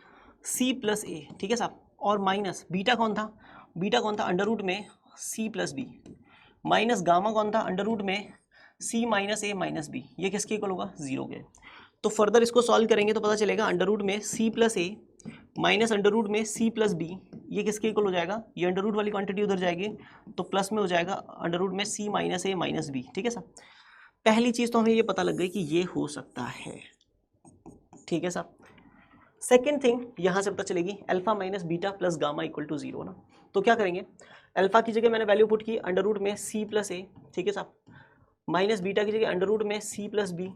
c प्लस ए। ठीक है साहब, और माइनस बीटा कौन था, बीटा कौन था अंडर रूट में c plus b, minus gamma कौन था अंडर रूट में c माइनस ए माइनस बी। ये किसके इक्वल होगा, 0 के। तो फर्दर इसको सॉल्व करेंगे तो पता चलेगा अंडर रूट में c प्लस ए माइनस अंडर रूट में c प्लस बी, ये किसके इक्वल हो जाएगा, ये अंडर रूट वाली क्वांटिटी उधर जाएगी तो प्लस में हो जाएगा अंडर रूट में c माइनस ए माइनस बी। ठीक है साहब, पहली चीज़ तो हमें ये पता लग गई कि ये हो सकता है। ठीक है साहब, सेकेंड थिंग यहाँ से पता चलेगी alpha minus beta plus gamma equal to 0 ना। तो क्या करेंगे, अल्फा की जगह मैंने वैल्यू पुट की अंडर रूट में c प्लस ए। ठीक है साहब, माइनस बीटा की जगह अंडर रूट में c plus b,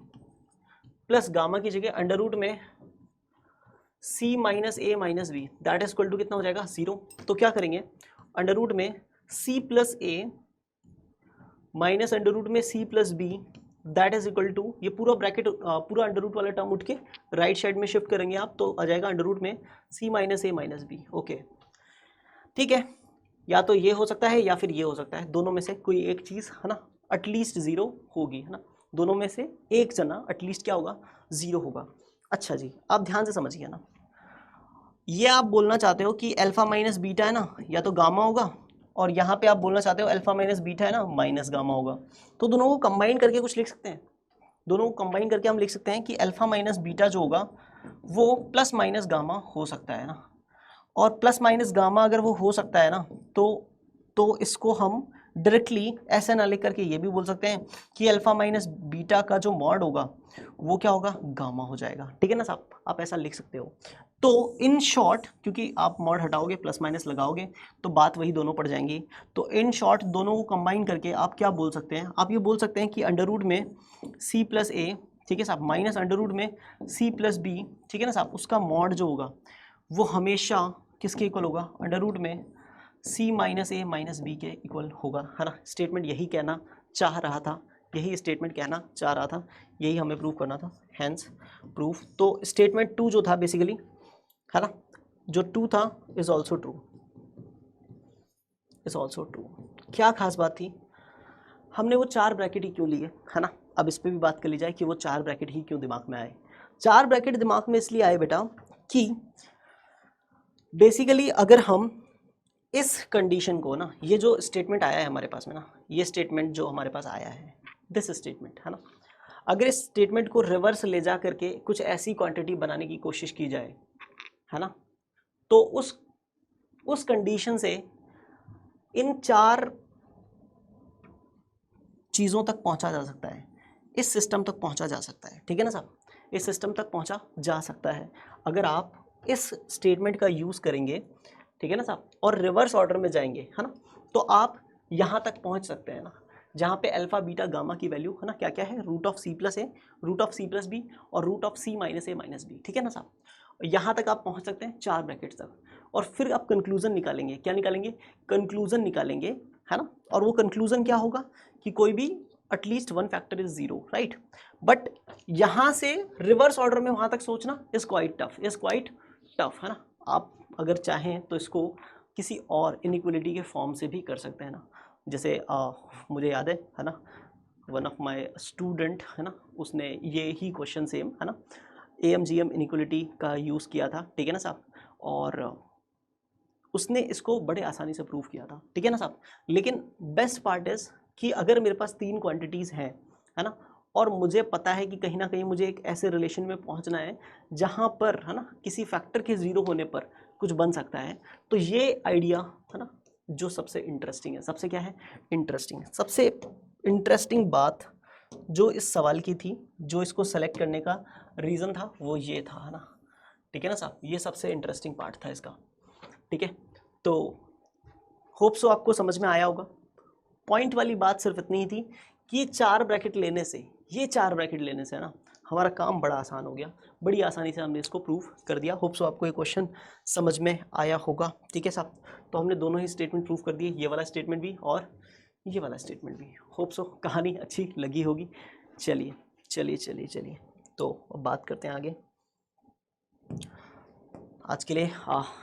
plus gamma की जगह अंडर रूट में c minus A minus b, that is equal to कितना हो जाएगा, 0। तो क्या करेंगे, अंडर रूट में c प्लस ए माइनस अंडर रूट में c plus B, that is equal to, ये पूरा ब्रैकेट पूरा अंडर रूट वाला टर्म उठ के राइट साइड में शिफ्ट करेंगे आप तो आ जाएगा अंडर रूट में c माइनस ए माइनस बी। ओके ठीक है, या तो ये हो सकता है या फिर ये हो सकता है, दोनों में से कोई एक चीज़ है ना एटलीस्ट 0 होगी, है ना, दोनों में से एक जना एटलीस्ट क्या होगा, 0 होगा। अच्छा जी, आप ध्यान से समझिए ना, ये आप बोलना चाहते हो कि अल्फा माइनस बीटा है ना या तो गामा होगा, और यहाँ पे आप बोलना चाहते हो अल्फा माइनस बीटा है ना माइनस गामा होगा। तो दोनों को कंबाइन करके कुछ लिख सकते हैं, दोनों को कंबाइन करके हम लिख सकते हैं कि अल्फा माइनस बीटा जो होगा वो प्लस माइनस गामा हो सकता है ना, और प्लस माइनस गामा अगर वो हो सकता है ना तो इसको हम डायरेक्टली ऐसे ना लिख करके ये भी बोल सकते हैं कि अल्फा माइनस बीटा का जो मॉड होगा वो क्या होगा, गामा हो जाएगा। ठीक है ना साहब, आप ऐसा लिख सकते हो। तो इन शॉर्ट, क्योंकि आप मॉड हटाओगे प्लस माइनस लगाओगे तो बात वही दोनों पड़ जाएंगी, तो इन शॉर्ट दोनों को कंबाइन करके आप क्या बोल सकते हैं, आप ये बोल सकते हैं कि अंडर रूट में c प्लस ए, ठीक है साहब, माइनस अंडर रूट में c प्लस बी, ठीक है ना साहब, उसका मॉड जो होगा वो हमेशा किसके इक्वल होगा, अंडर रूट में c माइनस ए माइनस बी के इक्वल होगा, है ना। स्टेटमेंट यही कहना चाह रहा था, यही स्टेटमेंट कहना चाह रहा था, यही हमें प्रूव करना था, हैंस प्रूफ। तो स्टेटमेंट 2 जो था बेसिकली, है ना, जो 2 था is also true, is also true. क्या खास बात थी, हमने वो 4 ब्रैकेट ही क्यों लिए, है ना। अब इस पर भी बात कर ली जाए कि वो 4 ब्रैकेट ही क्यों दिमाग में आए। 4 ब्रैकेट दिमाग में इसलिए आए बेटा कि बेसिकली अगर हम इस कंडीशन को ना, ये जो स्टेटमेंट आया है हमारे पास में ना, ये स्टेटमेंट जो हमारे पास आया है, दिस स्टेटमेंट, है ना, अगर इस स्टेटमेंट को रिवर्स ले जा करके कुछ ऐसी क्वांटिटी बनाने की कोशिश की जाए, है ना, तो उस कंडीशन से इन 4 चीज़ों तक पहुंचा जा सकता है, इस सिस्टम तक पहुंचा जा सकता है। ठीक है ना साहब, इस सिस्टम तक पहुंचा जा सकता है अगर आप इस स्टेटमेंट का यूज़ करेंगे, ठीक है ना साहब, और रिवर्स ऑर्डर में जाएंगे, है ना, तो आप यहाँ तक पहुँच सकते हैं ना, जहाँ पे अल्फा बीटा गामा की वैल्यू, है ना, क्या क्या है, root of c plus a, root of c plus B और root of c minus A minus B. ठीक है ना साहब, यहाँ तक आप पहुँच सकते हैं 4 ब्रैकेट्स तक, और फिर आप कंक्लूजन निकालेंगे, क्या निकालेंगे, कंक्लूजन निकालेंगे, है ना, और वो कंक्लूजन क्या होगा कि कोई भी at least 1 factor is 0, right. But यहाँ से रिवर्स ऑर्डर में वहाँ तक सोचना इज क्वाइट टफ, है ना। आप अगर चाहें तो इसको किसी और इनइक्वलिटी के फॉर्म से भी कर सकते हैं ना, जैसे मुझे याद है ना, वन ऑफ माय स्टूडेंट, है ना, उसने ये ही क्वेश्चन सेम, है ना, AMGM इनइक्वलिटी का यूज़ किया था, ठीक है ना साहब, और उसने इसको बड़े आसानी से प्रूव किया था, ठीक है ना साहब। लेकिन बेस्ट पार्ट इज़ कि अगर मेरे पास 3 क्वांटिटीज़ हैं, है ना, और मुझे पता है कि कहीं ना कहीं मुझे एक ऐसे रिलेशन में पहुंचना है जहां पर, है ना, किसी फैक्टर के 0 होने पर कुछ बन सकता है, तो ये आइडिया, है ना, जो सबसे इंटरेस्टिंग है, सबसे क्या है, इंटरेस्टिंग, सबसे इंटरेस्टिंग बात जो इस सवाल की थी, जो इसको सेलेक्ट करने का रीज़न था, वो ये था, है ना, ठीक है ना साहब, ये सबसे इंटरेस्टिंग पार्ट था इसका। ठीक है, तो होप सो आपको समझ में आया होगा। पॉइंट वाली बात सिर्फ इतनी ही थी कि ये 4 ब्रैकेट लेने से, है ना, हमारा काम बड़ा आसान हो गया, बड़ी आसानी से हमने इसको प्रूव कर दिया। होप सो आपको ये क्वेश्चन समझ में आया होगा। ठीक है साहब, तो हमने दोनों ही स्टेटमेंट प्रूव कर दिए, ये वाला स्टेटमेंट भी और ये वाला स्टेटमेंट भी। होप सो कहानी अच्छी लगी होगी। चलिए चलिए चलिए चलिए, तो अब बात करते हैं आगे। आज के लिए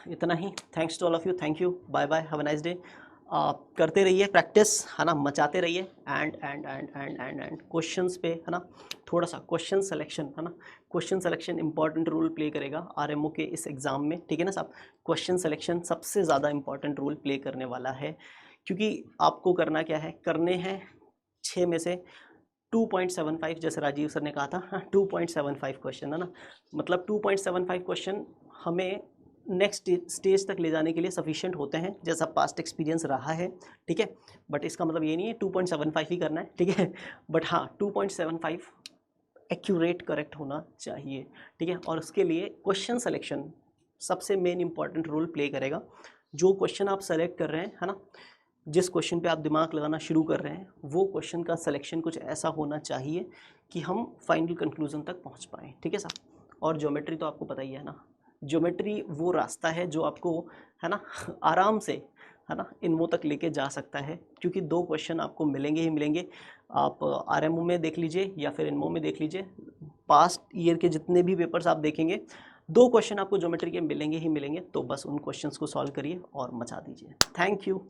इतना ही। Thanks to all of you, thank you, bye bye, have a nice day. करते रहिए प्रैक्टिस, है ना, मचाते रहिए। एंड क्वेश्चंस पे, है ना, थोड़ा सा क्वेश्चन सिलेक्शन, है ना, question selection important role play करेगा आरएमओ के इस एग्ज़ाम में, ठीक है ना साहब। क्वेश्चन सिलेक्शन सबसे ज़्यादा इंपॉर्टेंट रोल प्ले करने वाला है, क्योंकि आपको करना क्या है, करने हैं 6 में से 2.75, जैसे राजीव सर ने कहा था 2.75 क्वेश्चन, है ना, मतलब 2.75 क्वेश्चन हमें नेक्स्ट स्टेज तक ले जाने के लिए सफिशिएंट होते हैं, जैसा पास्ट एक्सपीरियंस रहा है, ठीक है। बट इसका मतलब ये नहीं है 2.75 ही करना है, ठीक है, बट हाँ 2.75 एक्यूरेट करेक्ट होना चाहिए, ठीक है। और उसके लिए क्वेश्चन सिलेक्शन सबसे मेन इंपॉर्टेंट रोल प्ले करेगा। जो क्वेश्चन आप सेलेक्ट कर रहे हैं, है ना, जिस क्वेश्चन पे आप दिमाग लगाना शुरू कर रहे हैं, वो क्वेश्चन का सिलेक्शन कुछ ऐसा होना चाहिए कि हम फाइनल कंक्लूजन तक पहुंच पाएँ, ठीक है साहब। और ज्योमेट्री तो आपको पता ही है ना, ज्योमेट्री वो रास्ता है जो आपको, है ना, आराम से, है ना, इनमो तक लेके जा सकता है, क्योंकि 2 क्वेश्चन आपको मिलेंगे ही मिलेंगे। आप आरएमओ में देख लीजिए या फिर इनमो में देख लीजिए, पास्ट ईयर के जितने भी पेपर्स आप देखेंगे, 2 क्वेश्चन आपको ज्योमेट्री के मिलेंगे ही मिलेंगे। तो बस उन क्वेश्चंस को सॉल्व करिए और मचा दीजिए। Thank you.